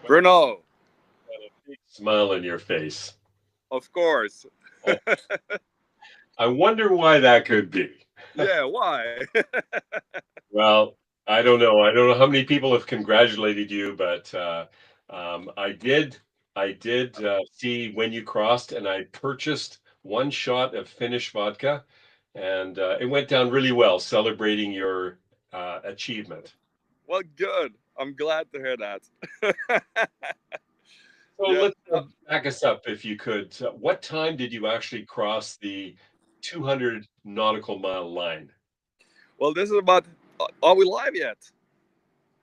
Bruno, Big smile on your face. of course. I wonder why that could be. Yeah, why? Well, I don't know. I don't know how many people have congratulated you, but I did. I did see when you crossed, and I purchased one shot of Finnish vodka, and it went down really well, celebrating your achievement. Well, good. I'm glad to hear that. So Yeah. let's back us up, if you could. What time did you actually cross the 200 nautical mile line? Well, this is about. Are we live yet?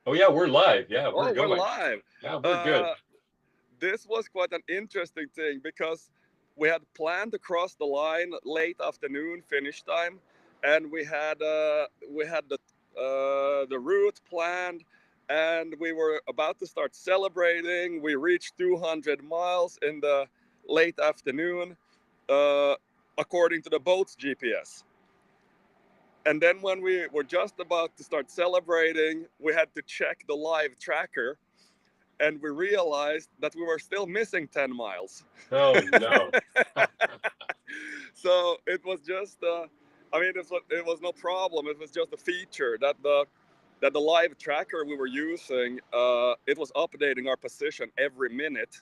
Oh yeah, we're live. Yeah, we're Oh, we're going. live. Yeah, we're good. Uh, this was quite an interesting thing because we had planned to cross the line late afternoon finish time, and we had the route planned, and we were about to start celebrating. We reached 200 miles in the late afternoon, uh, according to the boat's GPS. And then when we were just about to start celebrating, we had to check the live tracker, and we realized that we were still missing 10 miles. Oh no. So it was just, I mean, it was no problem. It was just a feature that the live tracker we were using, it was updating our position every minute.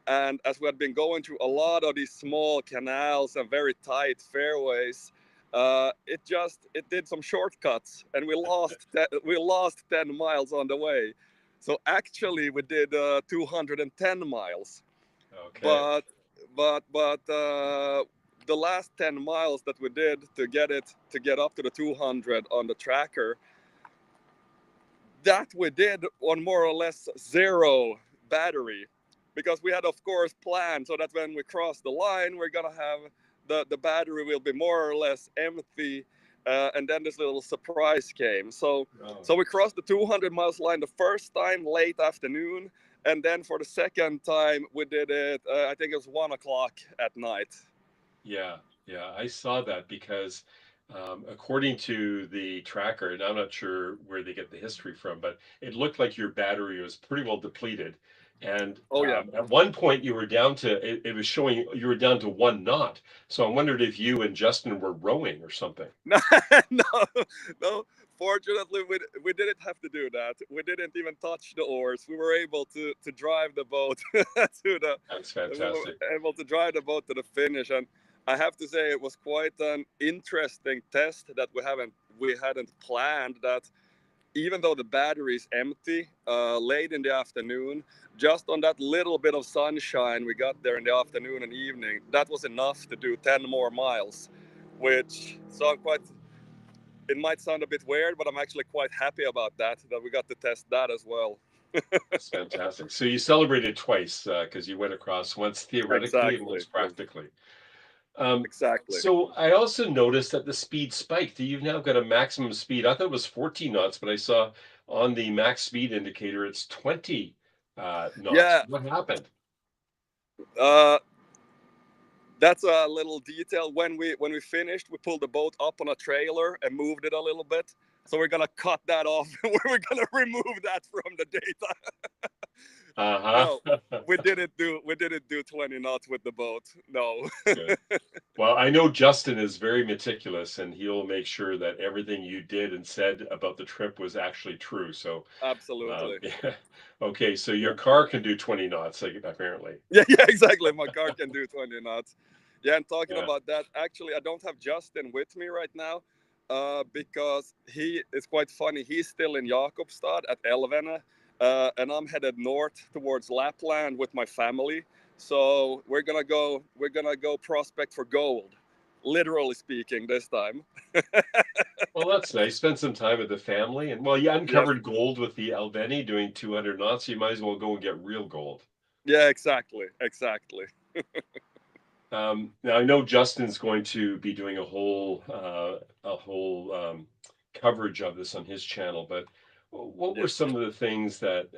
And as we had been going through a lot of these small canals and very tight fairways, it did some shortcuts, and we lost 10 miles on the way. So actually, we did 210 miles, Okay. but but the last 10 miles that we did to get up to the 200 on the tracker, that we did on more or less zero battery, because we had of course planned so that when we cross the line we're gonna have the battery will be more or less empty, and then this little surprise came. So Oh, we crossed the 200 miles line the first time late afternoon, and then for the second time we did it, I think it was 1 o'clock at night. yeah, yeah. I saw that because according to the tracker, and I'm not sure where they get the history from, but it looked like your battery was pretty well depleted. And Oh yeah. at one point, you were down to it was showing you were down to one knot. So I wondered if you and Justin were rowing or something. No, no, no. Fortunately, we didn't have to do that. We didn't even touch the oars. We were able to drive the boat to the. That's We were fantastic. able to drive the boat to the finish, and I have to say it was quite an interesting test that we hadn't planned. That even though the battery is empty, late in the afternoon, just on that little bit of sunshine we got there in the afternoon and evening, that was enough to do 10 more miles, which, so I'm quite, it might sound a bit weird, but I'm actually quite happy about that we got to test that as well. That's fantastic. So you celebrated twice because you went across once theoretically and Exactly. once practically. Um, Exactly. so I also noticed that the speed spiked. You've now got a maximum speed. I thought it was 14 knots, but I saw on the max speed indicator it's 20 knots. Yeah. What happened? Uh, that's a little detail. When we finished, we pulled the boat up on a trailer and moved it a little bit. So we're gonna cut that off. We're gonna remove that from the data. No, Uh-huh. we didn't do 20 knots with the boat. No. Good. Well, I know Justin is very meticulous and he'll make sure that everything you did and said about the trip was actually true. So, Absolutely. yeah. Okay, so your Yeah. car can do 20 knots, like, apparently. Yeah, yeah, exactly. My car can do 20 knots. Yeah, and talking Yeah. about that, actually, I don't have Justin with me right now, because he is quite funny. He's still in Jakobstad at Elvene, and I'm headed north towards Lapland with my family. So we're gonna go prospect for gold, literally speaking, this time. Well, that's nice. Spend some time with the family. And well, you Yes. uncovered gold with the Elvene doing 200 knots. You might as well go and get real gold. Yeah, exactly, exactly. Now I know Justin's going to be doing a whole coverage of this on his channel, but what were Yeah. some of the things that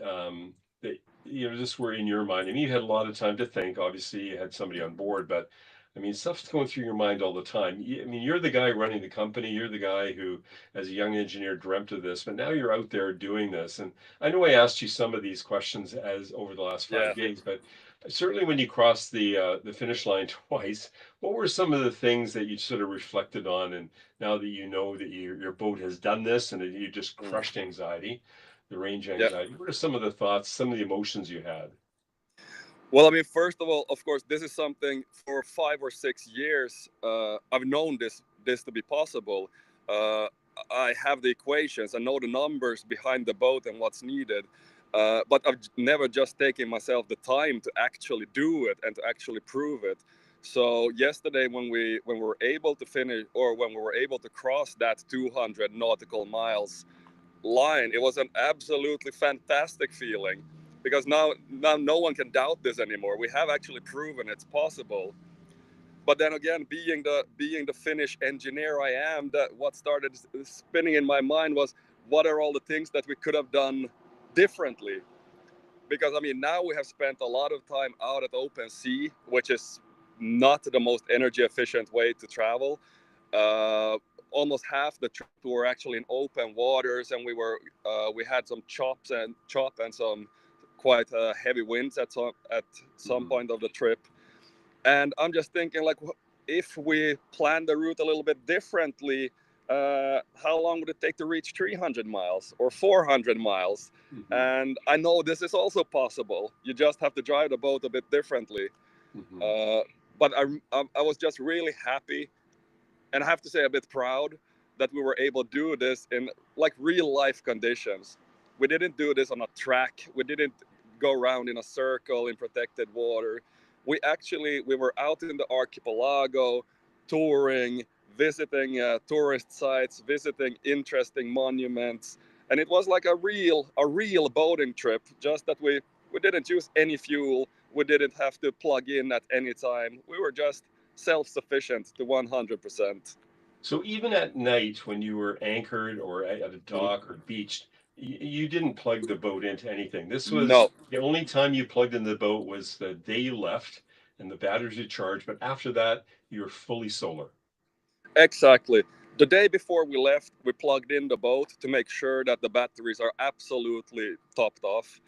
just were in your mind? I mean, you had a lot of time to think. Obviously, you had somebody on board, but I mean, stuff's going through your mind all the time. I mean, you're the guy running the company. You're the guy who, as a young engineer, dreamt of this, but now you're out there doing this. And I know I asked you some of these questions as over the last Yeah. 5 days, but certainly when you crossed the finish line twice, what were some of the things that you sort of reflected on? And now that you know that your boat has done this and that you just Mm. crushed anxiety, the range Yeah. anxiety, what are some of the thoughts, some of the emotions you had? Well, I mean, first of all, of course, this is something for 5 or 6 years. I've known this to be possible. Uh, I have the equations. I know the numbers behind the boat and what's needed. But I've never just taken myself the time to actually do it and to actually prove it. So yesterday, when we were able to finish, or when we were able to cross that 200 nautical miles line, it was an absolutely fantastic feeling, because now no one can doubt this anymore. We have actually proven it's possible. But then again, being the Finnish engineer I am, that what started spinning in my mind was, what are all the things that we could have done differently? Because I mean, now we have spent a lot of time out at open sea, which is not the most energy efficient way to travel. uh, Almost half the trip we were actually in open waters, and we had some chop and some quite heavy winds at some Mhm. point of the trip. And I'm just thinking, like, if we plan the route a little bit differently, how long would it take to reach 300 miles or 400 miles? Mhm. And I know this is also possible. You just have to drive the boat a bit differently. Mhm. uh, but I was just really happy, and I have to say a bit proud, that we were able to do this in like real life conditions. We didn't do this on a track. We didn't go around in a circle in protected water. We were out in the archipelago, touring, visiting tourist sites, visiting interesting monuments, and it was like a real boating trip. Just that we didn't use any fuel. We didn't have to plug in at any time. We were just self-sufficient to 100%. So even at night when you were anchored or at a Mhm. dock or beached, you didn't plug the boat into anything. This was No, the only time you plugged in the boat was the day you left and the batteries were charged. But after that, you were fully solar. exactly. The day before we left, we plugged in the boat to make sure that the batteries are absolutely topped off.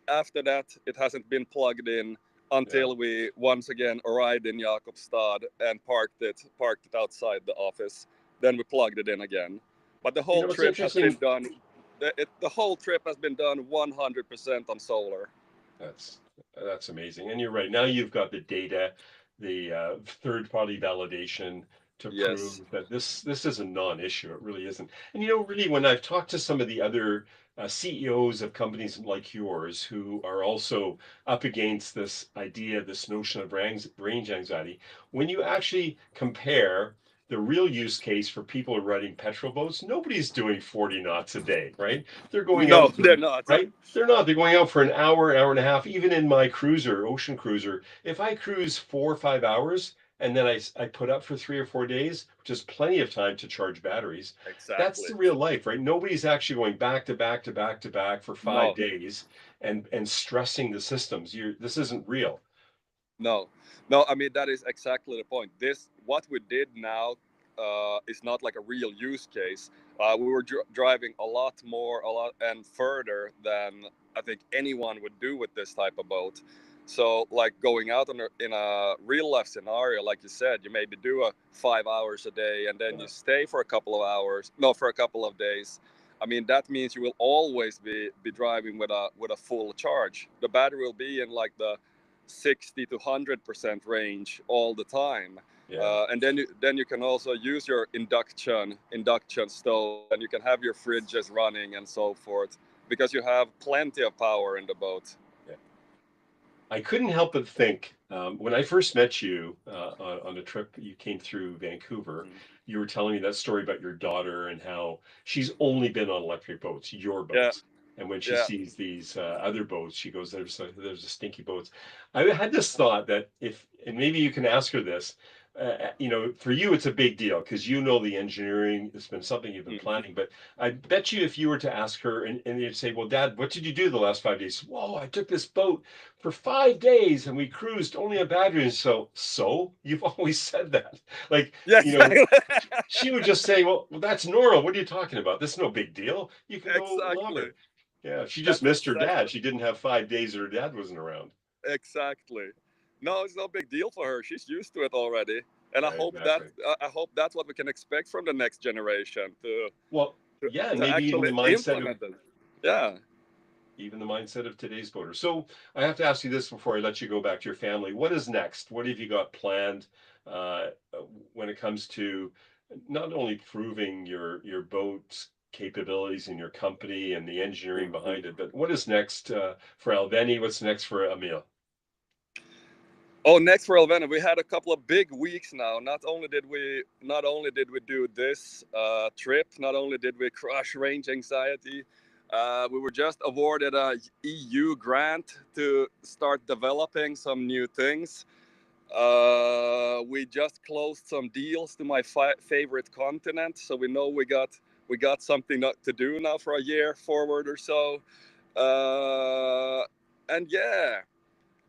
After that, it hasn't been plugged in Yeah. until we once again arrived in Jakobstad and parked it outside the office. Then we plugged it in again. But the You whole know, it's trip has been interesting. done. The whole trip has been done 100% on solar. That's amazing. And you're right. Now you've got the data, the third-party validation to Yes. prove that this is a non-issue. It really isn't. And you know, really, when I've talked to some of the other CEOs of companies like yours who are also up against this idea, this notion of range anxiety, when you actually compare the real use case for people who are riding petrol boats, nobody's doing 40 knots a day, right? They're going No, out they're for not. right? They're not. They're going out for an hour and a half. Even in my cruiser, ocean cruiser, if I cruise 4 or 5 hours and then I put up for 3 or 4 days, which is plenty of time to charge batteries, that's Exactly. the real life, right? Nobody's actually going back to back to back to back for five No, days and stressing the systems. This isn't real. no, no. I mean, that is exactly the point. What we did now, is not like a real use case. We were driving a lot and further than I think anyone would do with this type of boat. So, like going out in a real life scenario, like you said, you maybe do 5 hours a day, and then Yeah. you stay for a couple of hours, no, for a couple of days. I mean, that means you will always be driving with a full charge. The battery will be in like the 60 to 100% range all the time. Yeah. And then you can also use your induction stove, and you can have your fridges running and so forth, because you have plenty of power in the boat. Yeah. I couldn't help but think when I first met you on a trip you came through Vancouver, Mm. you were telling me that story about your daughter and how she's only been on electric boats, your Yeah, boats. And when she yeah. sees these other boats, she goes, there's a stinky boats. I had this thought that if, and maybe you can ask her this, you know, for you, it's a big deal because you know the engineering. It's been something you've been Mhm. planning. But I bet you if you were to ask her and you'd say, well, Dad, what did you do the last 5 days? Whoa, I took this boat for 5 days and we cruised only on batteries. So you've always said that. Like, Yeah, you know, exactly. she would just say, well, that's normal. What are you talking about? This is no big deal. You can go Exactly. longer. Yeah, she just That's missed her exactly. dad. She didn't have 5 days that her dad wasn't around. Exactly. No, it's no big deal for her. She's used to it already, and Yeah, exactly. I hope that's what we can expect from the next generation Well, yeah, and to maybe even actually the mindset of implement it. Yeah. today. So I have to ask you this before I let you go back to your family. What is next? What have you got planned uh, when it comes to not only proving your boat's capabilities in your company and the engineering Mhm. behind it, but what is next for Elvene? What's next for Emil? Oh, next for Elvene, we had a couple of big weeks now. Not only did we do this trip, not only did we crush range anxiety, we were just awarded a EU grant to start developing some new things. We just closed some deals to my favorite continent, so we know we got something to do now for a year forward or so. Uh, and yeah,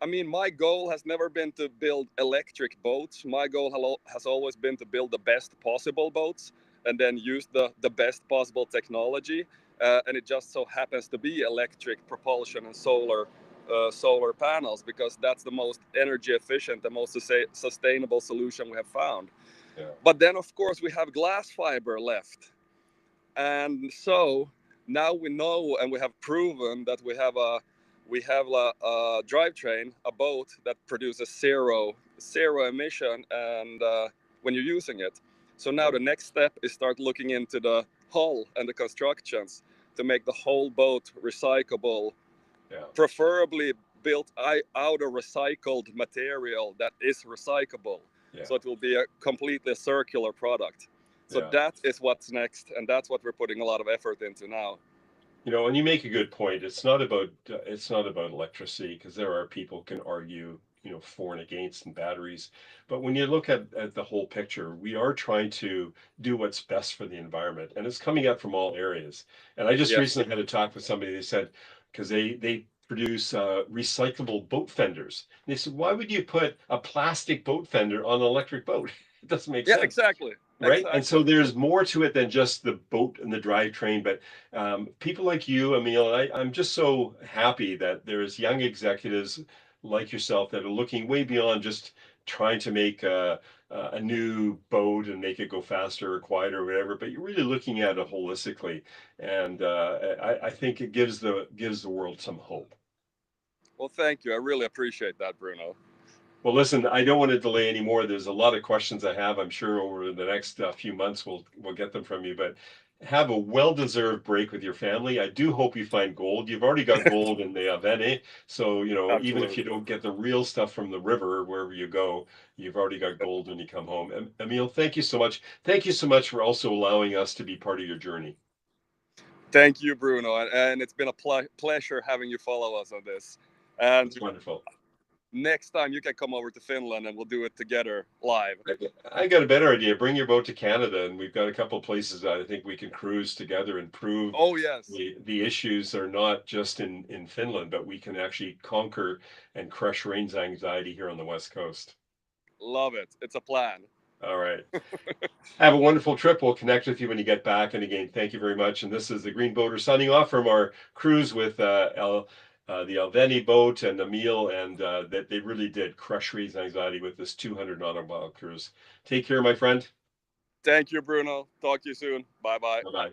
I mean, my goal has never been to build electric boats. My goal has always been to build the best possible boats and then use the best possible technology. And it just so happens to be electric propulsion and solar panels because that's the most energy efficient, the most sustainable solution we have found. Yeah, But then, of course, we have glass fiber left. And so now we know and we have proven that we have a drivetrain, a boat that produces zero emission, and when you're using it. So now yeah, the next step is start looking into the hull and the constructions to make the whole boat recyclable, yeah, preferably built out of recycled material that is recyclable. yeah, So it will be a completely circular product. So yeah. that is what's next, and that's what we're putting a lot of effort into now. You know, and you make a good point. It's not about electricity because there are people can argue, you know, for and against and batteries. But when you look at the whole picture, we are trying to do what's best for the environment, and it's coming up from all areas. And I just Yes. recently had a talk with somebody. They said because they produce recyclable boat fenders. And they said, why would you put a plastic boat fender on an electric boat? It doesn't make Yeah. sense. Exactly. Right. And Exactly. so there's more to it than just the boat and the drivetrain. But people like you, Emil, and I'm just so happy that there's young executives like yourself that are looking way beyond just trying to make a new boat and make it go faster or quieter or whatever. But you're really looking at it holistically, and I think it gives the world some hope. Well, thank you. I really appreciate that, Bruno. Well, listen, I don't want to delay anymore. There's a lot of questions I have. I'm sure over the next few months we'll get them from you. But have a well-deserved break with your family. I do hope you find gold. You've already got gold in the Avene, so you know even if you Absolutely. don't get the real stuff from the river wherever you go, you've already got gold when you come home. Emil, thank you so much. Thank you so much for also allowing us to be part of your journey. Thank you, Bruno, and it's been a pleasure having you follow us on this. And It's wonderful. next time you can come over to Finland and we'll do it together live. I got a better idea. Bring your boat to Canada, and we've got a couple of places that I think we can cruise together and prove Oh yes, the issues are not just in Finland, but we can actually conquer and crush range anxiety here on the West Coast. love it. It's a plan. All right. Have a wonderful trip. We'll connect with you when you get back. And again, thank you very much. And this is the Green Boater signing off from our cruise with the Elvene boat and Emil, and that they really did crush range anxiety with this 200 nautical mile cruise. Take care, my friend. Thank you, Bruno. Talk to you soon. Bye bye. Bye bye.